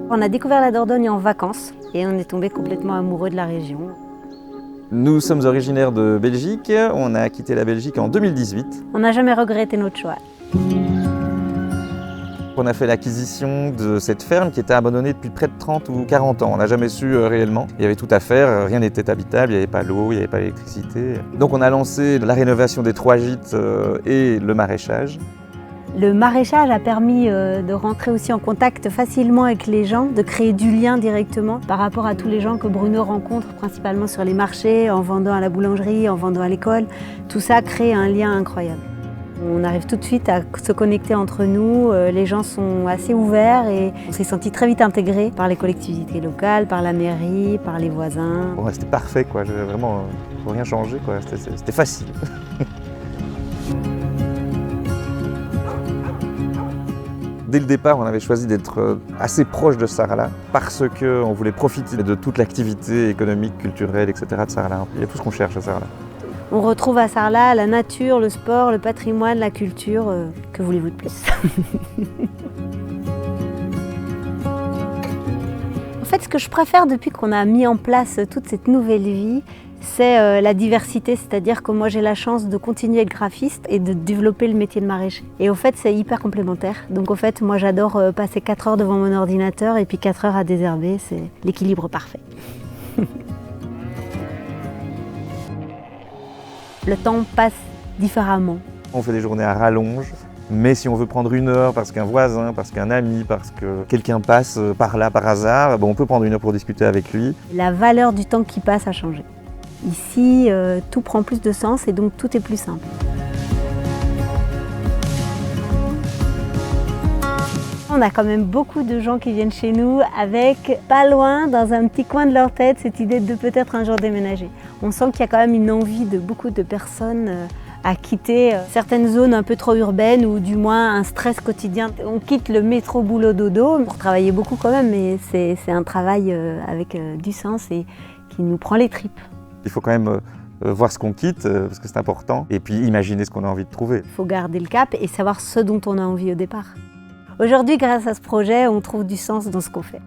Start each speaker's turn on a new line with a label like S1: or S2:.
S1: On a découvert la Dordogne en vacances et on est tombé complètement amoureux de la région.
S2: Nous sommes originaires de Belgique, on a quitté la Belgique en 2018.
S1: On n'a jamais regretté notre choix.
S2: On a fait l'acquisition de cette ferme qui était abandonnée depuis près de 30 ou 40 ans. On n'a jamais su réellement. Il y avait tout à faire, rien n'était habitable, il n'y avait pas l'eau, il n'y avait pas l'électricité. Donc on a lancé la rénovation des 3 gîtes et le maraîchage.
S1: Le maraîchage a permis de rentrer aussi en contact facilement avec les gens, de créer du lien directement par rapport à tous les gens que Bruno rencontre, principalement sur les marchés, en vendant à la boulangerie, en vendant à l'école. Tout ça crée un lien incroyable. On arrive tout de suite à se connecter entre nous, les gens sont assez ouverts et on s'est senti très vite intégrés par les collectivités locales, par la mairie, par les voisins.
S2: Bon, c'était parfait, quoi. Vraiment, faut rien changer, quoi. C'était facile. Dès le départ, on avait choisi d'être assez proche de Sarlat parce qu'on voulait profiter de toute l'activité économique, culturelle, etc. de Sarlat. Il y a tout ce qu'on cherche à Sarlat.
S1: On retrouve à Sarlat la nature, le sport, le patrimoine, la culture. Que voulez-vous de plus? En fait, ce que je préfère depuis qu'on a mis en place toute cette nouvelle vie, c'est la diversité, c'est-à-dire que moi j'ai la chance de continuer à être graphiste et de développer le métier de maraîcher. Et au fait, c'est hyper complémentaire. Donc au fait, moi j'adore passer 4 heures devant mon ordinateur et puis 4 heures à désherber, c'est l'équilibre parfait. Le temps passe différemment.
S2: On fait des journées à rallonge, mais si on veut prendre 1 heure parce qu'un voisin, parce qu'un ami, parce que quelqu'un passe par là par hasard, on peut prendre 1 heure pour discuter avec lui.
S1: La valeur du temps qui passe a changé. Ici, tout prend plus de sens et donc tout est plus simple. On a quand même beaucoup de gens qui viennent chez nous avec, pas loin, dans un petit coin de leur tête, cette idée de peut-être un jour déménager. On sent qu'il y a quand même une envie de beaucoup de personnes à quitter certaines zones un peu trop urbaines ou du moins un stress quotidien. On quitte le métro boulot dodo pour travailler beaucoup quand même, mais c'est un travail avec du sens et qui nous prend les tripes.
S2: Il faut quand même voir ce qu'on quitte, parce que c'est important, et puis imaginer ce qu'on a envie de trouver.
S1: Il faut garder le cap et savoir ce dont on a envie au départ. Aujourd'hui, grâce à ce projet, on trouve du sens dans ce qu'on fait.